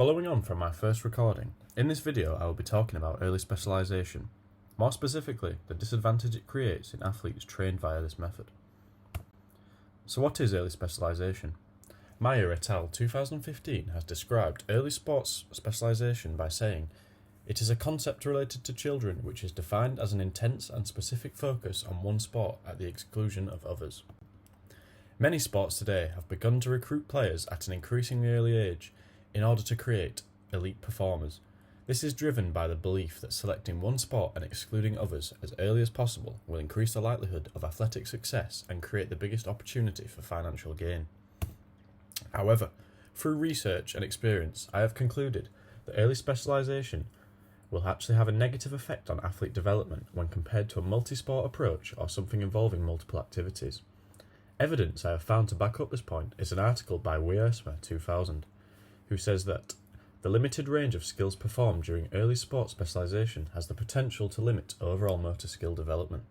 Following on from my first recording, in this video I will be talking about early specialisation, more specifically the disadvantage it creates in athletes trained via this method. So what is early specialisation? Meyer et al. 2015 has described early sports specialisation by saying, "It is a concept related to children which is defined as an intense and specific focus on one sport at the exclusion of others." Many sports today have begun to recruit players at an increasingly early age in order to create elite performers. This is driven by the belief that selecting one sport and excluding others as early as possible will increase the likelihood of athletic success and create the biggest opportunity for financial gain. However, through research and experience, I have concluded that early specialisation will actually have a negative effect on athlete development when compared to a multi-sport approach or something involving multiple activities. Evidence I have found to back up this point is an article by Withdrawal 2000, who says that the limited range of skills performed during early sport specialisation has the potential to limit overall motor skill development.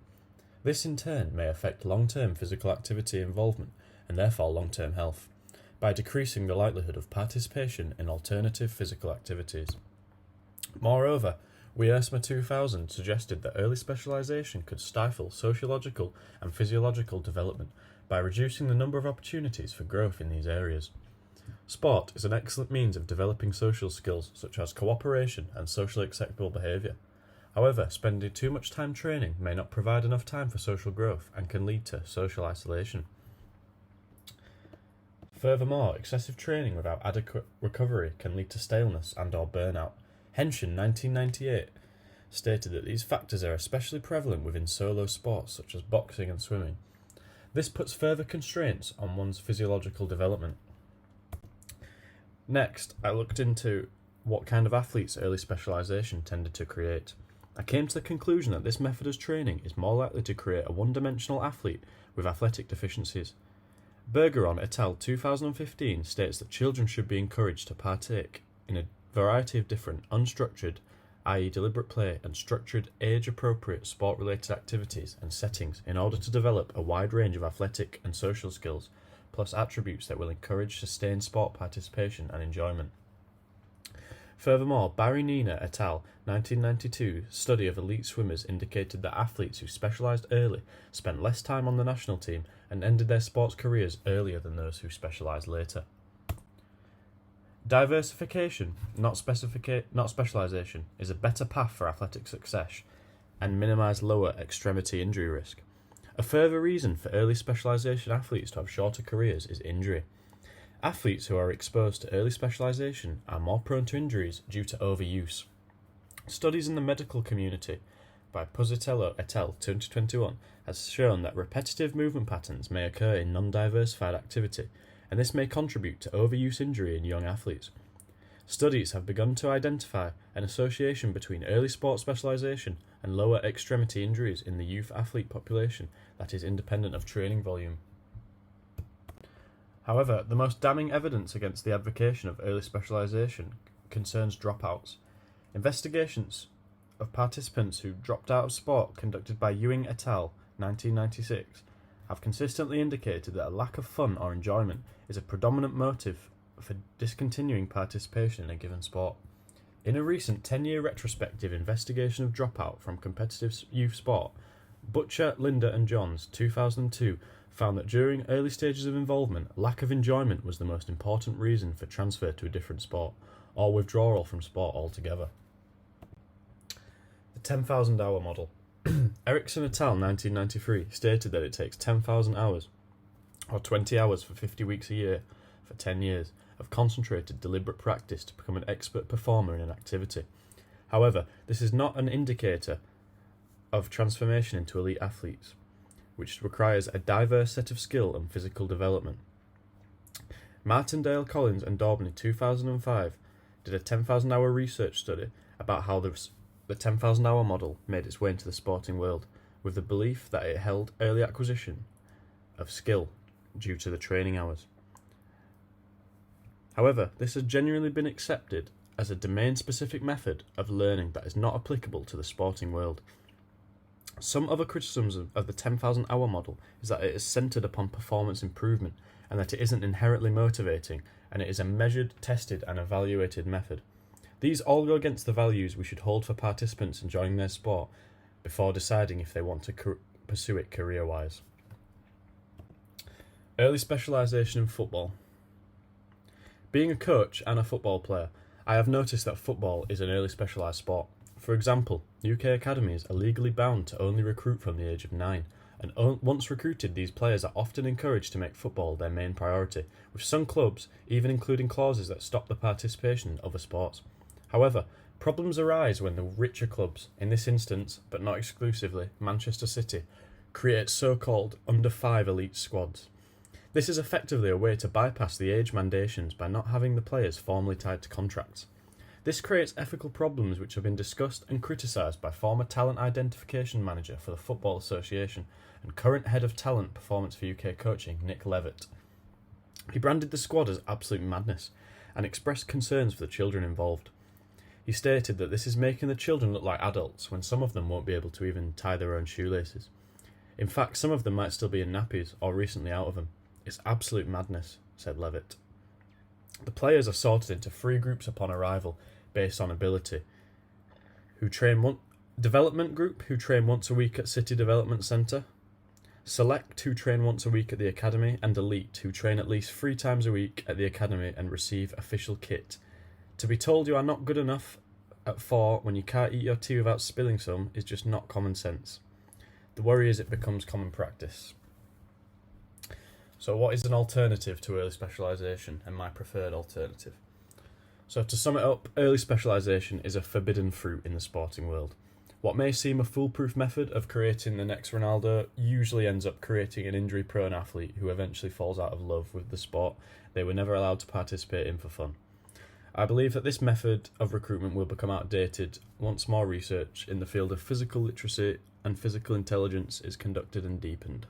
This in turn may affect long-term physical activity involvement and therefore long-term health, by decreasing the likelihood of participation in alternative physical activities. Moreover, Withdrawal 2000 suggested that early specialisation could stifle sociological and physiological development by reducing the number of opportunities for growth in these areas. Sport is an excellent means of developing social skills such as cooperation and socially acceptable behaviour. However, spending too much time training may not provide enough time for social growth and can lead to social isolation. Furthermore, excessive training without adequate recovery can lead to staleness and/or burnout. HENSCHEN 1998 stated that these factors are especially prevalent within solo sports such as boxing and swimming. This puts further constraints on one's physiological development. Next, I looked into what kind of athletes early specialisation tended to create. I came to the conclusion that this method of training is more likely to create a one-dimensional athlete with athletic deficiencies. Bergeron et al. 2015 states that children should be encouraged to partake in a variety of different unstructured, i.e. deliberate play, and structured, age-appropriate sport-related activities and settings in order to develop a wide range of athletic and social skills, plus attributes that will encourage sustained sport participation and enjoyment. Furthermore, BARYNINA et al. 1992 study of elite swimmers indicated that athletes who specialised early spent less time on the national team and ended their sports careers earlier than those who specialised later. Diversification, not specialisation, is a better path for athletic success and minimise lower extremity injury risk. A further reason for early specialisation athletes to have shorter careers is injury. Athletes who are exposed to early specialisation are more prone to injuries due to overuse. Studies in the medical community by Puzzatello et al. 2021 has shown that repetitive movement patterns may occur in non-diversified activity, and this may contribute to overuse injury in young athletes. Studies have begun to identify an association between early sport specialisation and lower extremity injuries in the youth athlete population that is independent of training volume. However, the most damning evidence against the advocacy of early specialisation concerns dropouts. Investigations of participants who dropped out of sport conducted by Ewing et al. 1996 have consistently indicated that a lack of fun or enjoyment is a predominant motive for discontinuing participation in a given sport. In a recent 10-year retrospective investigation of dropout from competitive youth sport, Butcher, Linda and Johns 2002 found that during early stages of involvement, lack of enjoyment was the most important reason for transfer to a different sport, or withdrawal from sport altogether. The 10,000 hour model. Ericsson et al. 1993 stated that it takes 10,000 hours, or 20 hours for 50 weeks a year, for 10 years, of concentrated, deliberate practice to become an expert performer in an activity. However, this is not an indicator of transformation into elite athletes, which requires a diverse set of skill and physical development. Martindale, Collins and Daubney 2005 did a 10,000 hour research study about how the 10,000 hour model made its way into the sporting world, with the belief that it held early acquisition of skill due to the training hours. However, this has genuinely been accepted as a domain-specific method of learning that is not applicable to the sporting world. Some other criticisms of the 10,000 hour model is that it is centred upon performance improvement and that it isn't inherently motivating, and it is a measured, tested, and evaluated method. These all go against the values we should hold for participants enjoying their sport before deciding if they want to pursue it career-wise. Early specialisation in football. Being a coach and a football player, I have noticed that football is an early specialised sport. For example, UK academies are legally bound to only recruit from the age of 9, and once recruited, these players are often encouraged to make football their main priority, with some clubs even including clauses that stop the participation in other sports. However, problems arise when the richer clubs, in this instance, but not exclusively, Manchester City, create so-called under-5 elite squads. This is effectively a way to bypass the age mandations by not having the players formally tied to contracts. This creates ethical problems which have been discussed and criticised by former talent identification manager for the Football Association and current head of talent performance for UK coaching, Nick Levitt. He branded the squad as absolute madness and expressed concerns for the children involved. He stated that this is making the children look like adults when some of them won't be able to even tie their own shoelaces. In fact, some of them might still be in nappies or recently out of them. It's absolute madness, said Levitt. The players are sorted into 3 groups upon arrival based on ability. Development group, who train once a week at City Development Centre. Select, who train once a week at the academy. And elite, who train at least 3 times a week at the academy and receive official kit. To be told you are not good enough at 4 when you can't eat your tea without spilling some is just not common sense. The worry is it becomes common practice. So what is an alternative to early specialisation, and my preferred alternative? So to sum it up, early specialisation is a forbidden fruit in the sporting world. What may seem a foolproof method of creating the next Ronaldo usually ends up creating an injury-prone athlete who eventually falls out of love with the sport they were never allowed to participate in for fun. I believe that this method of recruitment will become outdated once more research in the field of physical literacy and physical intelligence is conducted and deepened.